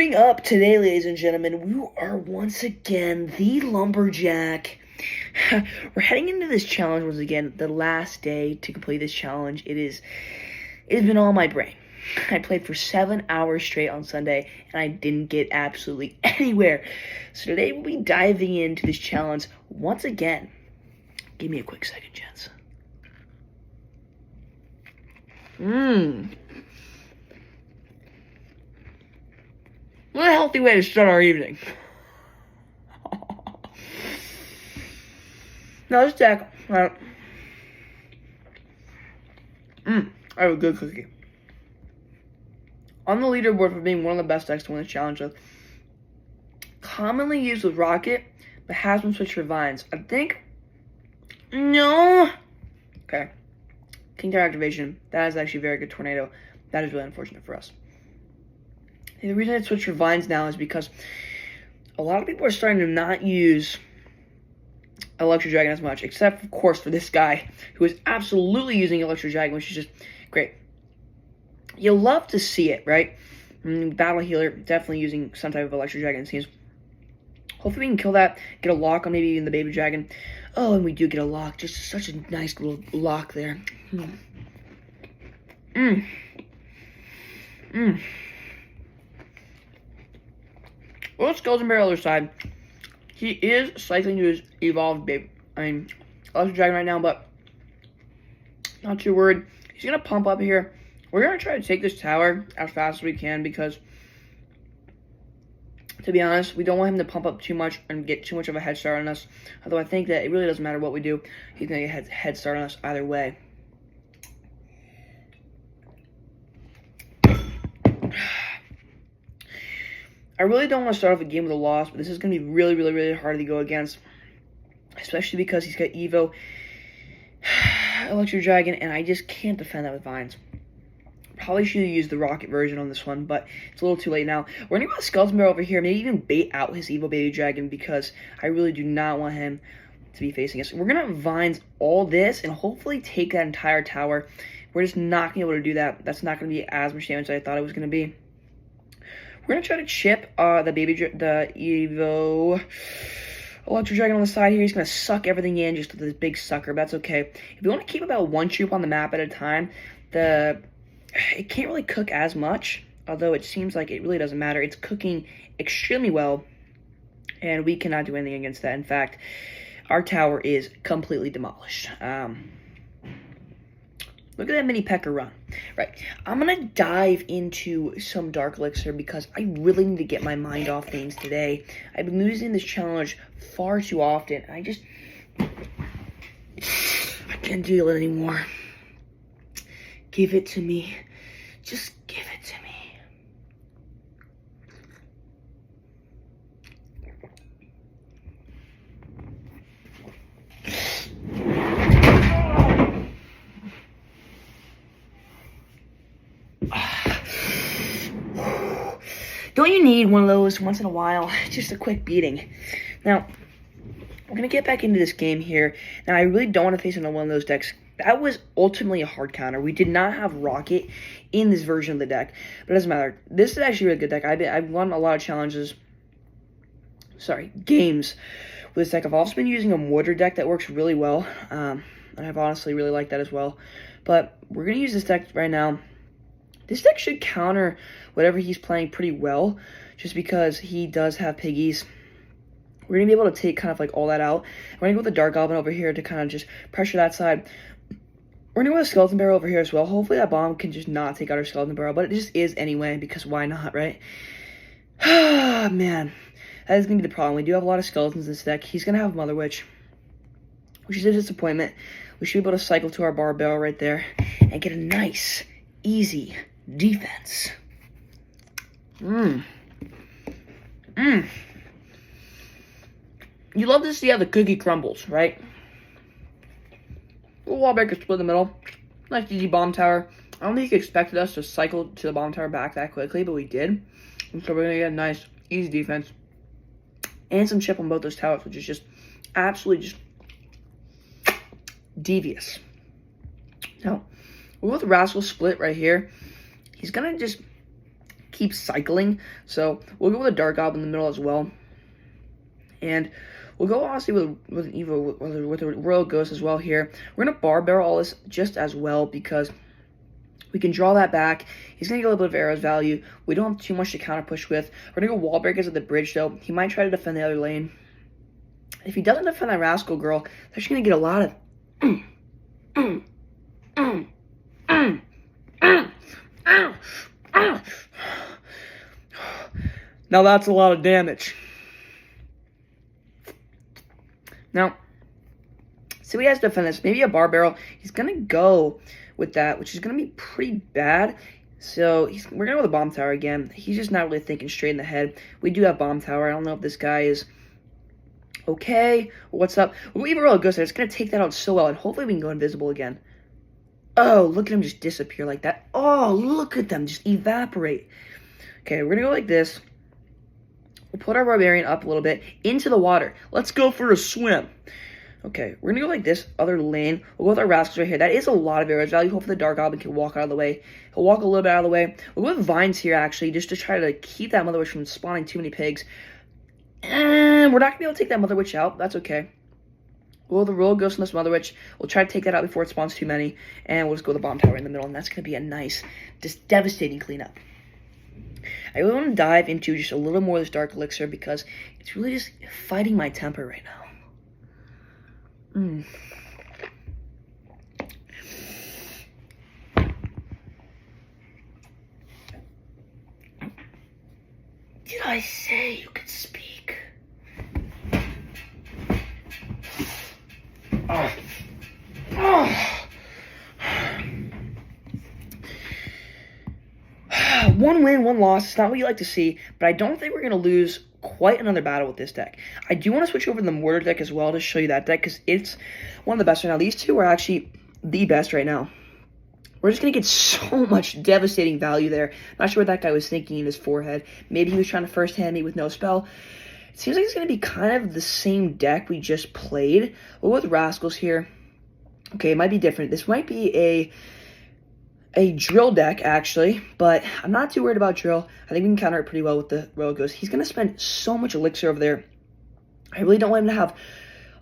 Coming up today, ladies and gentlemen, we are once again the Lumberjack. We're heading into this challenge once again, the last day to complete this challenge. It's been on my brain. I played for 7 hours straight on Sunday, and I didn't get absolutely anywhere. So today we'll be diving into this challenge once again. Give me a quick second, gents. What a healthy way to start our evening. Now let's deck. I have a good cookie. On the leaderboard for being one of the best decks to win this challenge with. Commonly used with Rocket, but has been switched for Vines. I think. No. Okay. King Tower activation. That is actually a very good tornado. That is really unfortunate for us. The reason I switched for Vines now is because a lot of people are starting to not use Elixir Dragon as much, except, of course, for this guy, who is absolutely using Elixir Dragon, which is just great. You love to see it, right? Battle Healer, definitely using some type of Elixir Dragon, it seems. Hopefully we can kill that, get a lock on maybe even the Baby Dragon. Oh, and we do get a lock. Just such a nice little lock there. Well, Skeleton Bear on the other side. He is cycling to his evolved baby. Elixir Dragon right now, but not too worried. He's going to pump up here. We're going to try to take this tower as fast as we can because, to be honest, we don't want him to pump up too much and get too much of a head start on us. Although I think that it really doesn't matter what we do. He's going to get a head start on us either way. I really don't want to start off a game with a loss, but this is going to be really, really, really hard to go against. Especially because he's got Evo, Elixir Dragon, and I just can't defend that with Vines. Probably should have used the Rocket version on this one, but it's a little too late now. We're going to go Skeleton Bear over here, maybe even bait out his Evo Baby Dragon because I really do not want him to be facing us. We're going to Vines all this and hopefully take that entire tower. We're just not going to be able to do that. That's not going to be as much damage as I thought it was going to be. We're going to try to chip the Evo Elixir Dragon on the side here. He's going to suck everything in just with this big sucker, but that's okay. If you want to keep about one troop on the map at a time, it can't really cook as much, although it seems like it really doesn't matter. It's cooking extremely well, and we cannot do anything against that. In fact, our tower is completely demolished. Look at that mini Pecker run. Right, I'm going to dive into some Dark Elixir because I really need to get my mind off things today. I've been losing this challenge far too often. I can't deal it anymore. Give it to me. Just give it to me. Don't you need one of those once in a while? Just a quick beating. Now, we're going to get back into this game here. Now, I really don't want to face another one of those decks. That was ultimately a hard counter. We did not have Rocket in this version of the deck, but it doesn't matter. This is actually a really good deck. I've won a lot of games with this deck. I've also been using a Mortar deck that works really well, and I've honestly really liked that as well. But we're going to use this deck right now. This deck should counter whatever he's playing pretty well, just because he does have piggies. We're going to be able to take kind of like all that out. We're going to go with the Dark Goblin over here to kind of just pressure that side. We're going to go with a Skeleton Barrel over here as well. Hopefully that bomb can just not take out our Skeleton Barrel, but it just is anyway, because why not, right? Man, that is going to be the problem. We do have a lot of skeletons in this deck. He's going to have Mother Witch, which is a disappointment. We should be able to cycle to our Barbell right there and get a nice, easy defense. You love to see how the cookie crumbles, right? Wall breaker split in the middle. Nice easy bomb tower. I don't think he expected us to cycle to the bomb tower back that quickly, but we did. And so we're going to get a nice, easy defense. And some chip on both those towers, which is just absolutely just devious. Now, we'll go with the Rascal Split right here. He's going to just keep cycling. So we'll go with a Dark Goblin in the middle as well. And we'll go honestly with an Evo, with a Royal Ghost as well here. We're going to Bar Barrel all this just as well because we can draw that back. He's going to get a little bit of arrows value. We don't have too much to counter push with. We're going to go Wall Breakers at the bridge though. He might try to defend the other lane. If he doesn't defend that Rascal Girl, they're just going to get a lot of... Now that's a lot of damage. Now, so he has to defend this. Maybe a Bar Barrel. He's going to go with that, which is going to be pretty bad. So we're going to go with the Bomb Tower again. He's just not really thinking straight in the head. We do have Bomb Tower. I don't know if this guy is okay or what's up. We'll leave a Royal Ghost there. It's going to take that out so well, and hopefully we can go invisible again. Oh, look at him just disappear like that. Oh, look at them just evaporate. Okay, we're going to go like this. We'll put our Barbarian up a little bit into the water. Let's go for a swim. Okay, we're going to go like this, other lane. We'll go with our Rascals right here. That is a lot of arrows value. Hopefully the Dark Goblin can walk out of the way. He'll walk a little bit out of the way. We'll go with Vines here, actually, just to try to keep that Mother Witch from spawning too many pigs. And we're not going to be able to take that Mother Witch out. That's okay. We'll go with the Royal Ghost on this Mother Witch. We'll try to take that out before it spawns too many. And we'll just go with the Bomb Tower in the middle. And that's going to be a nice, just devastating cleanup. I really want to dive into just a little more of this Dark Elixir because it's really just fighting my temper right now. Did I say you could speak? Oh. One win, one loss. It's not what you like to see, but I don't think we're going to lose quite another battle with this deck. I do want to switch over to the Mortar deck as well to show you that deck because it's one of the best right now. These two are actually the best right now. We're just going to get so much devastating value there. Not sure what that guy was thinking in his forehead. Maybe he was trying to first hand me with no spell. It seems like it's going to be kind of the same deck we just played. We'll go with Rascals here. Okay, it might be different. This might be a drill deck, actually, but I'm not too worried about drill. I think we can counter it pretty well with the Royal Ghost. He's going to spend so much elixir over there. I really don't want him to have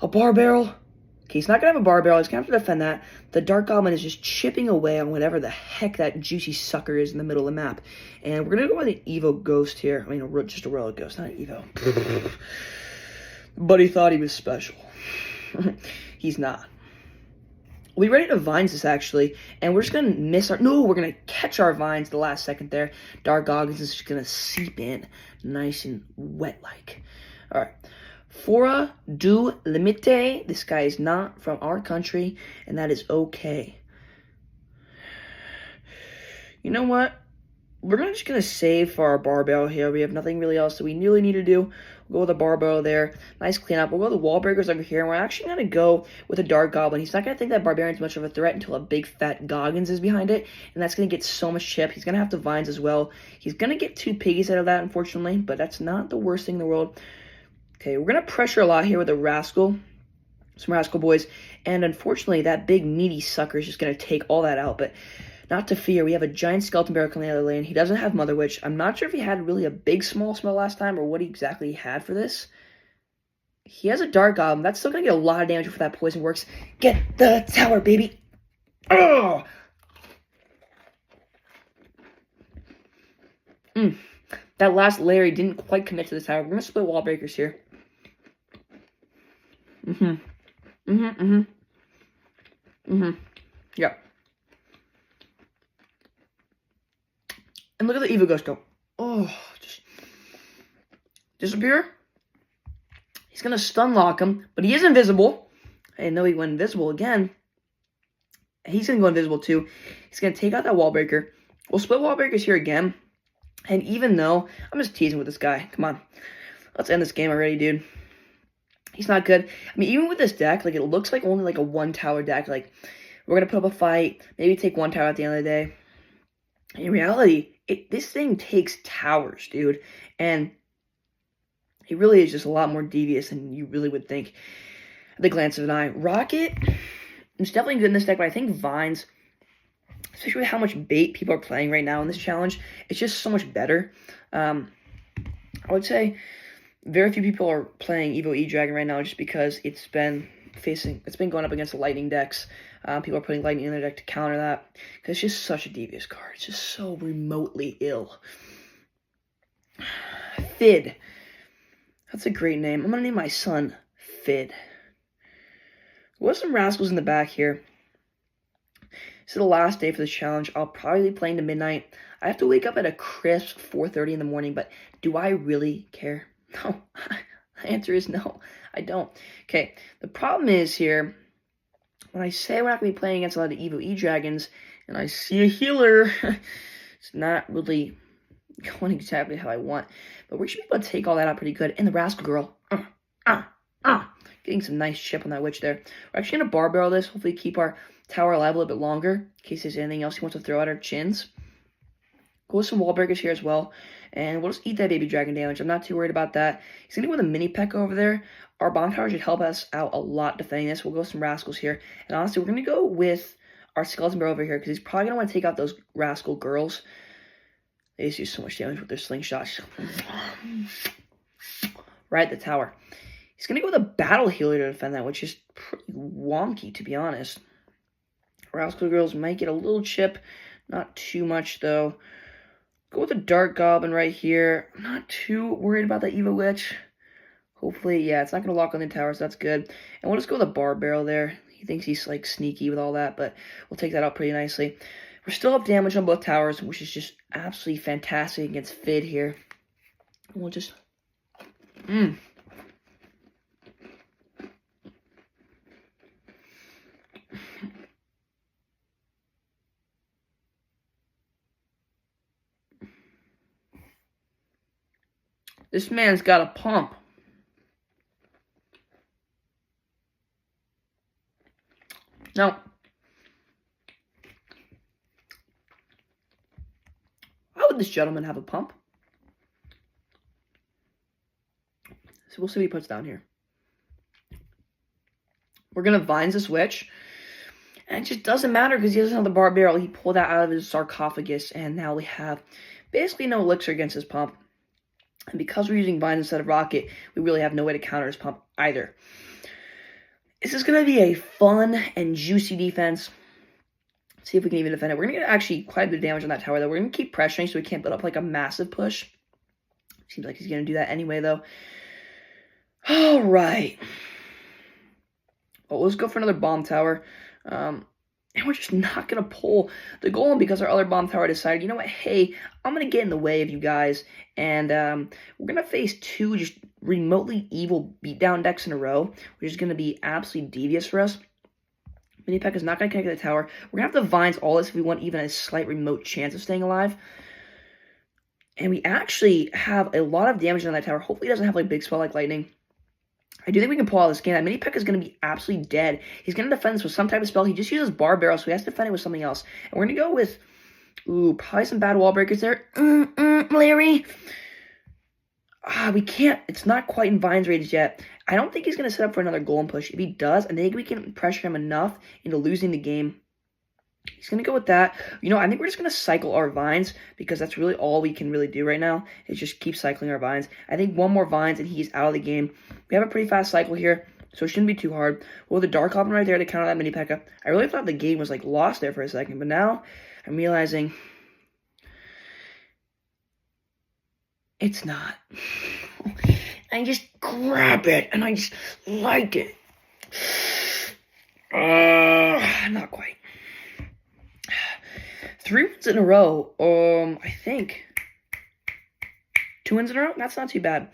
a Bar Barrel. Okay, he's not going to have a Bar Barrel. He's going to have to defend that. The Dark Goblin is just chipping away on whatever the heck that juicy sucker is in the middle of the map. And we're going to go with an Evo Ghost here. I mean, just a Royal Ghost, not an Evo. But he thought he was special. He's not. We ready to Vines this, actually, and we're just going to miss our... No, we're going to catch our Vines the last second there. Dark Goggins is just going to seep in nice and wet-like. All right. Fora du Limite. This guy is not from our country, and that is okay. You know what? We're just going to save for our Bar Barrel here. We have nothing really else that we really need to do. We'll go with a Bar Barrel there. Nice cleanup. We'll go with the Wall Breakers over here. And we're actually going to go with a Dark Goblin. He's not going to think that Barbarian's much of a threat until a big fat Goggins is behind it. And that's going to get so much chip. He's going to have to Vines as well. He's going to get 2 piggies out of that, unfortunately. But that's not the worst thing in the world. Okay, we're going to pressure a lot here with a Rascal. Some Rascal boys. And unfortunately, that big meaty sucker is just going to take all that out. But not to fear, we have a giant Skeleton Bear coming out of the lane. He doesn't have Mother Witch. I'm not sure if he had really a big small spell last time or what he exactly had for this. He has a Dark Goblin. That's still going to get a lot of damage before that poison works. Get the tower, baby. Oh! That last Larry didn't quite commit to the tower. We're going to split Wall Breakers here. Yep. And look at the Evo Ghost go. Oh, just disappear. He's going to stun lock him, but he is invisible. I didn't know he went invisible again. He's going to go invisible too. He's going to take out that Wall Breaker. We'll split Wall Breakers here again. And even though, I'm just teasing with this guy. Come on. Let's end this game already, dude. He's not good. I mean, even with this deck, like, it looks like only like a 1-tower deck. Like, we're going to put up a fight. Maybe take 1 tower at the end of the day. In reality, this thing takes towers, dude. And it really is just a lot more devious than you really would think at the glance of an eye. Rocket is definitely good in this deck, but I think Vines especially with how much bait people are playing right now in this challenge. It's just so much better. I would say very few people are playing Evo E-Dragon right now just because it's been going up against the lightning decks. People are putting lightning in their deck to counter that because it's just such a devious card. It's just so remotely ill. Fid. That's a great name. I'm going to name my son Fid. What's some rascals in the back here? This is the last day for this challenge. I'll probably be playing to midnight. I have to wake up at a crisp 4:30 in the morning, but do I really care? No. The answer is no. I don't. Okay, the problem is here, when I say we're not going to be playing against a lot of Evo E-Dragons, and I see a healer, it's not really going exactly how I want. But we should be able to take all that out pretty good. And the Rascal Girl. Getting some nice chip on that witch there. We're actually going to bar barrel this. Hopefully keep our tower alive a little bit longer, in case there's anything else he wants to throw at our chins. Go with some wall breakers here as well. And we'll just eat that baby dragon damage. I'm not too worried about that. He's going to go with a mini P.E.K.K.A over there. Our bomb tower should help us out a lot defending this. We'll go with some rascals here. And honestly, we're going to go with our skeleton bear over here, because he's probably going to want to take out those rascal girls. They just do so much damage with their slingshots. Right at the tower. He's going to go with a battle healer to defend that, which is pretty wonky, to be honest. Rascal girls might get a little chip. Not too much, though. Go with the Dark Goblin right here. I'm not too worried about that Evo Witch. Hopefully, yeah, it's not going to lock on the tower, so that's good. And we'll just go with the Bar Barrel there. He thinks he's, like, sneaky with all that, but we'll take that out pretty nicely. We're still up damage on both towers, which is just absolutely fantastic against Fid here. And we'll just... This man's got a pump. Now, why would this gentleman have a pump? So we'll see what he puts down here. We're going to Vines this witch. And it just doesn't matter because he doesn't have the bar barrel. He pulled that out of his sarcophagus. And now we have basically no elixir against his pump. And because we're using Vines instead of Rocket, we really have no way to counter his pump either. This is going to be a fun and juicy defense. Let's see if we can even defend it. We're going to get actually quite a bit of damage on that tower, though. We're going to keep pressuring so we can't build up like a massive push. Seems like he's going to do that anyway, though. All right. Well, let's go for another bomb tower. And we're just not going to pull the golem because our other bomb tower decided, you know what, hey, I'm going to get in the way of you guys. And we're going to face two just remotely evil beatdown decks in a row, which is going to be absolutely devious for us. Mini P.E.K.K.A is not going to connect to the tower. We're going to have to Vines all this if we want even a slight remote chance of staying alive. And we actually have a lot of damage on that tower. Hopefully he doesn't have like big spell like lightning. I do think we can pull out this game. That Mini P.E.K.K.A is going to be absolutely dead. He's going to defend this with some type of spell. He just uses bar barrel, so he has to defend it with something else. And we're going to go with, probably some bad wall breakers there. Larry. We can't. It's not quite in Vines range yet. I don't think he's going to set up for another golem push. If he does, I think we can pressure him enough into losing the game. He's going to go with that. You know, I think we're just going to cycle our Vines because that's really all we can really do right now is just keep cycling our Vines. I think one more Vines and he's out of the game. We have a pretty fast cycle here, so it shouldn't be too hard. Well, the Dark Goblin right there to counter that Mini P.E.K.K.A. I really thought the game was like lost there for a second, but now I'm realizing it's not. I just grab it and I just like it. Not quite. 3 wins in a row. I think 2 wins in a row. That's not too bad.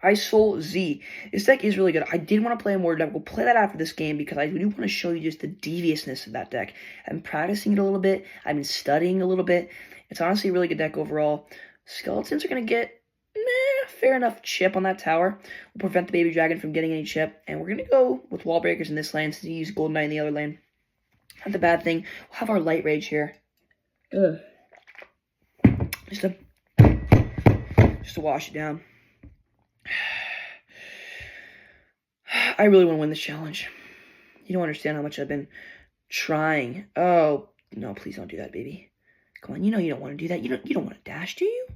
Isol Z. This deck is really good. I did want to play a Mortar deck. We'll play that after this game because I do want to show you just the deviousness of that deck. I've been practicing it a little bit. I've been studying a little bit. It's honestly a really good deck overall. Skeletons are going to get fair enough chip on that tower. We'll prevent the baby dragon from getting any chip. And we're going to go with wall breakers in this lane since he used Golden Knight in the other lane. Not the bad thing. We'll have our light rage here. Just to wash it down. I really want to win this challenge. You don't understand how much I've been trying. Oh, No, please don't do that, baby. Come on, you know you don't want to do that. You don't want to dash, do you?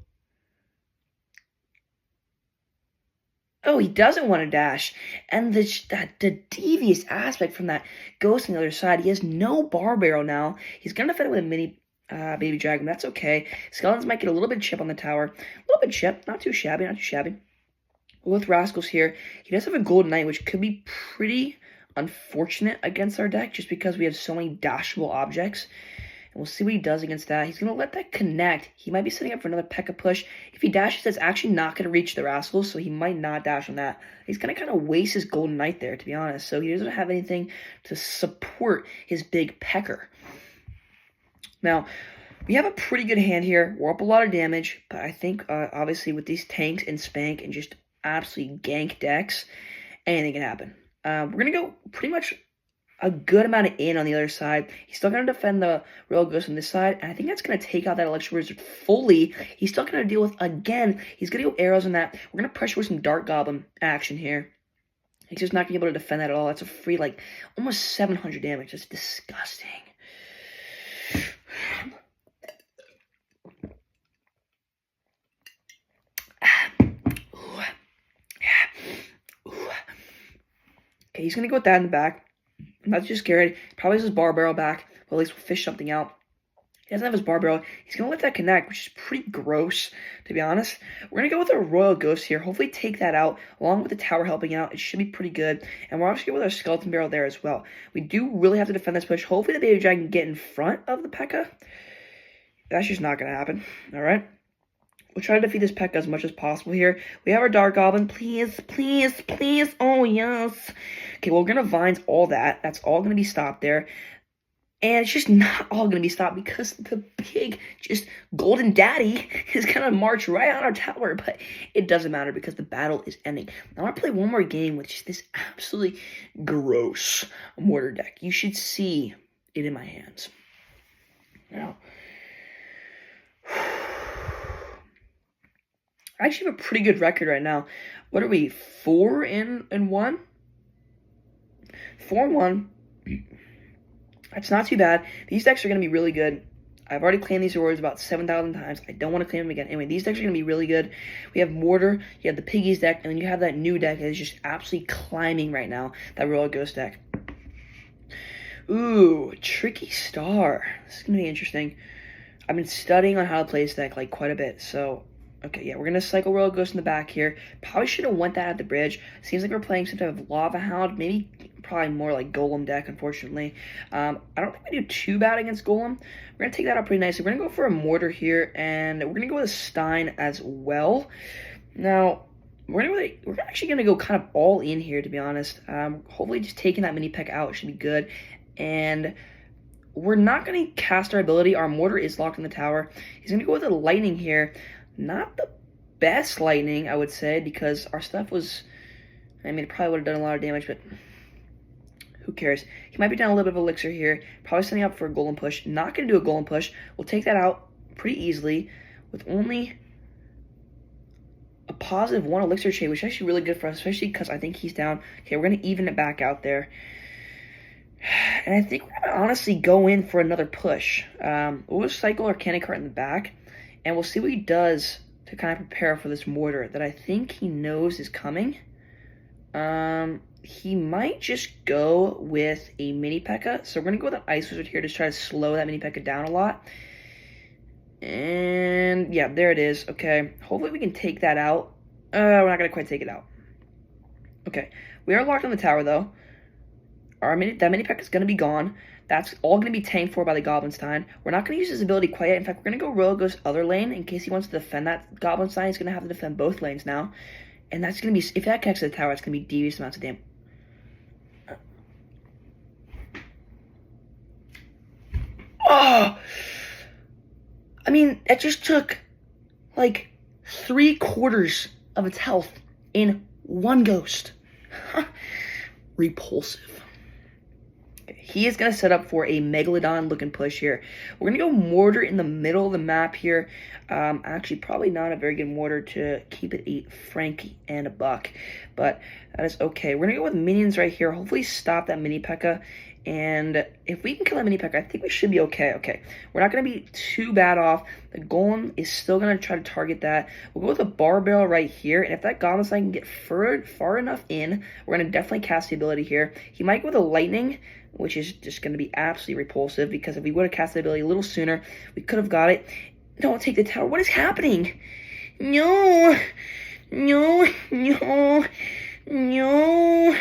Oh, he doesn't want to dash. And the devious aspect from that ghost on the other side. He has no bar barrel now. He's going to defend it with a mini baby dragon. That's okay. Skeletons might get a little bit chip on the tower. A little bit chip. Not too shabby, not too shabby. With Rascals here, he does have a Golden Knight, which could be pretty unfortunate against our deck just because we have so many dashable objects. And we'll see what he does against that. He's going to let that connect. He might be setting up for another P.E.K.K.A push. If he dashes, that's actually not going to reach the Rascals, so he might not dash on that. He's going to kind of waste his Golden Knight there, to be honest. So he doesn't have anything to support his big Pecker. Now, we have a pretty good hand here. We're up a lot of damage, but I think, obviously, with these tanks and Spank and just absolutely gank decks, anything can happen. We're going to go pretty much a good amount of in on the other side. He's still going to defend the Royal Ghost on this side, and I think that's going to take out that Elixir Wizard fully. He's still going to deal with, again, he's going to go arrows on that. We're going to pressure with some Dark Goblin action here. He's just not going to be able to defend that at all. That's a free, like, almost 700 damage. That's disgusting. Okay, he's going to go with that in the back. I'm not too scared. Probably has his bar barrel back. But at least we'll fish something out. He doesn't have his bar barrel. He's going to let that connect, which is pretty gross, to be honest. We're going to go with our Royal Ghost here. Hopefully take that out, along with the tower helping out. It should be pretty good. And we're also going with our Skeleton Barrel there as well. We do really have to defend this push. Hopefully the Baby Dragon can get in front of the P.E.K.K.A. That's just not going to happen. Alright? We'll try to defeat this P.E.K.K.A as much as possible here. We have our Dark Goblin. Please, please, please. Oh, yes. Okay, well, we're going to Vines all that. That's all going to be stopped there. And it's just not all going to be stopped because the big, just Golden Daddy is going to march right on our tower. But it doesn't matter because the battle is ending. I want to play one more game with just this absolutely gross Mortar deck. You should see it in my hands. Now, I actually have a pretty good record right now. What are we, 4-1? 4-1. That's not too bad. These decks are going to be really good. I've already claimed these rewards about 7,000 times. I don't want to claim them again. Anyway, these decks are going to be really good. We have Mortar, you have the Piggies deck, and then you have that new deck that is just absolutely climbing right now, that Royal Ghost deck. Ooh, Tricky Star. This is going to be interesting. I've been studying on how to play this deck like quite a bit, so... Okay, yeah, we're going to cycle Royal Ghost in the back here. Probably should have went that at the bridge. Seems like we're playing some type of Lava Hound. Maybe probably more like Golem deck, unfortunately. I don't think we do too bad against Golem. We're going to take that out pretty nicely. We're going to go for a Mortar here, and we're going to go with a Stein as well. Now, we're actually going to go kind of all in here, to be honest. Hopefully just taking that mini P.E.K.K.A out should be good. And... we're not going to cast our ability. Our Mortar is locked in the tower. He's going to go with a Lightning here. Not the best Lightning, I would say, because our stuff was... I mean, it probably would have done a lot of damage, but who cares? He might be down a little bit of Elixir here. Probably setting up for a Golem push. Not going to do a Golem push. We'll take that out pretty easily with only a positive 1 Elixir chain, which is actually really good for us, especially because I think he's down. Okay, we're going to even it back out there. And I think we're going to honestly go in for another push. We'll cycle our Cannon Cart in the back, and we'll see what he does to kind of prepare for this Mortar that I think he knows is coming. He might just go with a mini P.E.K.K.A. So we're going to go with an Ice Wizard here to try to slow that mini P.E.K.K.A down a lot. And yeah, there it is. Okay, hopefully we can take that out. We're not going to quite take it out. Okay, we are locked on the tower, though. That mini P.E.K.K.A is going to be gone. That's all going to be tanked for by the Goblin Stein. We're not going to use his ability quite yet. In fact, we're going to go Royal Ghost other lane. In case he wants to defend that Goblin Stein, he's going to have to defend both lanes now. And that's going to be, if that connects to the tower, it's going to be devious amounts of damage. Oh! I mean, that just took, like, 3/4 of its health in one ghost. Repulsive. He is going to set up for a Megalodon-looking push here. We're going to go Mortar in the middle of the map here. Actually, probably not a very good Mortar to keep it a Frankie and a buck. But that is okay. We're going to go with minions right here. Hopefully stop that mini P.E.K.K.A. And if we can kill a mini peck, I think we should be okay. Okay, we're not going to be too bad off. The golem is still going to try to target that. We'll go with a bar barrel right here. And if that goblin sign can get far enough in, we're going to definitely cast the ability here. He might go with a lightning, which is just going to be absolutely repulsive, because if we would have cast the ability a little sooner, we could have got it. Don't take the tower. What is happening? No. No. No. No.